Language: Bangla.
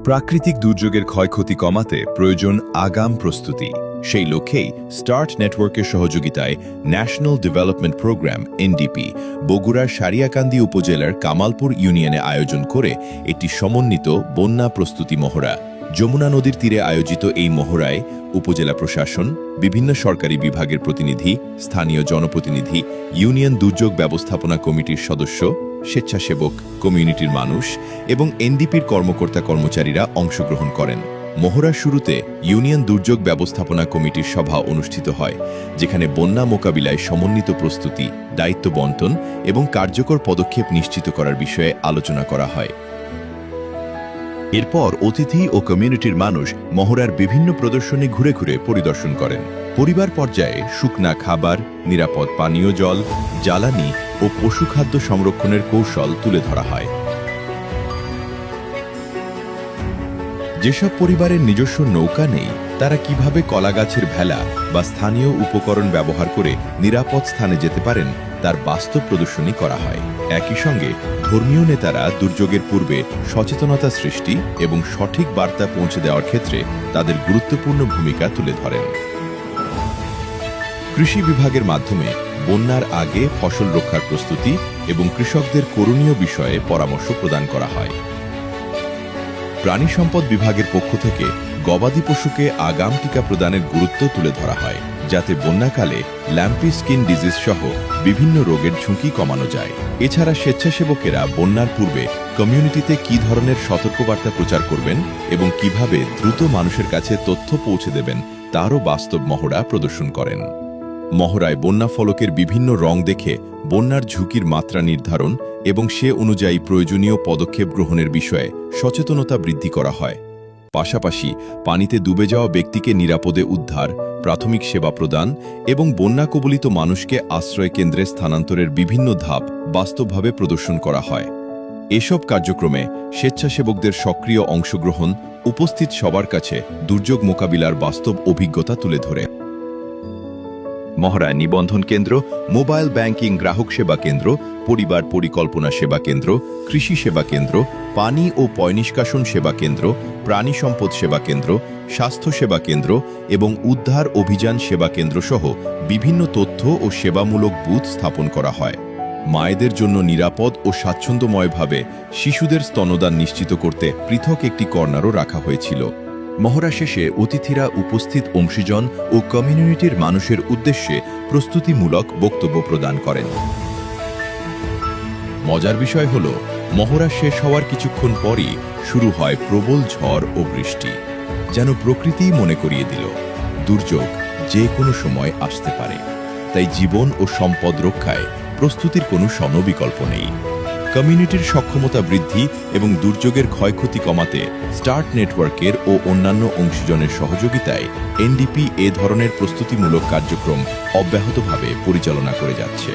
প্রাকৃতিক দুর্যোগের ক্ষয়ক্ষতি কমাতে প্রয়োজন আগাম প্রস্তুতি। সেই লক্ষ্যেই স্টার্ট নেটওয়ার্কের সহযোগিতায় ন্যাশনাল ডেভেলপমেন্ট প্রোগ্রাম এনডিপি বগুড়ার সারিয়াকান্দি উপজেলার কামালপুর ইউনিয়নে আয়োজন করে একটি সমন্বিত বন্যা প্রস্তুতি মহড়া। যমুনা নদীর তীরে আয়োজিত এই মহড়ায় উপজেলা প্রশাসন, বিভিন্ন সরকারি বিভাগের প্রতিনিধি, স্থানীয় জনপ্রতিনিধি, ইউনিয়ন দুর্যোগ ব্যবস্থাপনা কমিটির সদস্য, স্বেচ্ছাসেবক, কমিউনিটির মানুষ এবং এনডিপির কর্মকর্তা কর্মচারীরা অংশগ্রহণ করেন। মহড়ার শুরুতে ইউনিয়ন দুর্যোগ ব্যবস্থাপনা কমিটির সভা অনুষ্ঠিত হয়, যেখানে বন্যা মোকাবিলায় সমন্বিত প্রস্তুতি, দায়িত্ব বন্টন এবং কার্যকর পদক্ষেপ নিশ্চিত করার বিষয়ে আলোচনা করা হয়। এরপর অতিথি ও কমিউনিটির মানুষ মহড়ার বিভিন্ন প্রদর্শনী ঘুরে ঘুরে পরিদর্শন করেন। পরিবার পর্যায়ে শুকনা খাবার, নিরাপদ পানীয় জল, জ্বালানি ও পশুখাদ্য সংরক্ষণের কৌশল তুলে ধরা হয়। যেসব পরিবারের নিজস্ব নৌকা নেই, তারা কিভাবে কলাগাছের ভেলা বা স্থানীয় উপকরণ ব্যবহার করে নিরাপদ স্থানে যেতে পারেন তার বাস্তব প্রদর্শনী করা হয়। একই সঙ্গে ধর্মীয় নেতারা দুর্যোগের পূর্বে সচেতনতা সৃষ্টি এবং সঠিক বার্তা পৌঁছে দেওয়ার ক্ষেত্রে তাদের গুরুত্বপূর্ণ ভূমিকা তুলে ধরেন। কৃষি বিভাগের মাধ্যমে বন্যার আগে ফসল রক্ষার প্রস্তুতি এবং কৃষকদের করণীয় বিষয়ে পরামর্শ প্রদান করা হয়। প্রাণী সম্পদ বিভাগের পক্ষ থেকে গবাদি পশুকে আগাম টিকা প্রদানের গুরুত্ব তুলে ধরা হয়, যাতে বন্যাকালে ল্যাম্পি স্কিন ডিজিজ সহ বিভিন্ন রোগের ঝুঁকি কমানো যায়। এছাড়া স্বেচ্ছাসেবকেরা বন্যার পূর্বে কমিউনিটিতে কী ধরনের সতর্কবার্তা প্রচার করবেন এবং কিভাবে দ্রুত মানুষের কাছে তথ্য পৌঁছে দেবেন তারও বাস্তব মহড়া প্রদর্শন করেন। মহড়ায় বন্যা ফলকের বিভিন্ন রং দেখে বন্যার ঝুঁকির মাত্রা নির্ধারণ এবং সে অনুযায়ী প্রয়োজনীয় পদক্ষেপ গ্রহণের বিষয়ে সচেতনতা বৃদ্ধি করা হয়। পাশাপাশি পানিতে ডুবে যাওয়া ব্যক্তিকে নিরাপদে উদ্ধার, প্রাথমিক সেবা প্রদান এবং বন্যা কবলিত মানুষকে আশ্রয় কেন্দ্রে স্থানান্তরের বিভিন্ন ধাপ বাস্তবভাবে প্রদর্শন করা হয়। এসব কার্যক্রমে স্বেচ্ছাসেবকদের সক্রিয় অংশগ্রহণ উপস্থিত সবার কাছে দুর্যোগ মোকাবিলার বাস্তব অভিজ্ঞতা তুলে ধরে। মহড়ায় নিবন্ধন কেন্দ্র, মোবাইল ব্যাংকিং গ্রাহক সেবা কেন্দ্র, পরিবার পরিকল্পনা সেবা কেন্দ্র, কৃষি সেবা কেন্দ্র, পানি ও পয়নিষ্কাশন সেবা কেন্দ্র, প্রাণী সম্পদ সেবা কেন্দ্র, স্বাস্থ্য সেবা কেন্দ্র এবং উদ্ধার অভিযান সেবা কেন্দ্র সহ বিভিন্ন তথ্য ও সেবামূলক বুথ স্থাপন করা হয়। মায়েদের জন্য নিরাপদ ও স্বাচ্ছন্দ্যময়ভাবে শিশুদের স্তনদান নিশ্চিত করতে পৃথক একটি কর্নারও রাখা হয়েছিল। মহড়া শেষে অতিথিরা উপস্থিত অংশীজন ও কমিউনিটির মানুষের উদ্দেশ্যে প্রস্তুতিমূলক বক্তব্য প্রদান করেন। মজার বিষয় হল, মহড়া শেষ হওয়ার কিছুক্ষণ পরই শুরু হয় প্রবল ঝড় ও বৃষ্টি, যেন প্রকৃতিই মনে করিয়ে দিল দুর্যোগ যে কোনো সময় আসতে পারে। তাই জীবন ও সম্পদ রক্ষায় প্রস্তুতির কোনো বিকল্প নেই। কমিউনিটির সক্ষমতা বৃদ্ধি এবং দুর্যোগের ক্ষয়ক্ষতি কমাতে স্টার্ট নেটওয়ার্কের ও অন্যান্য অংশীজনের সহযোগিতায় এনডিপি এ ধরনের প্রস্তুতিমূলক কার্যক্রম অব্যাহতভাবে পরিচালনা করে যাচ্ছে।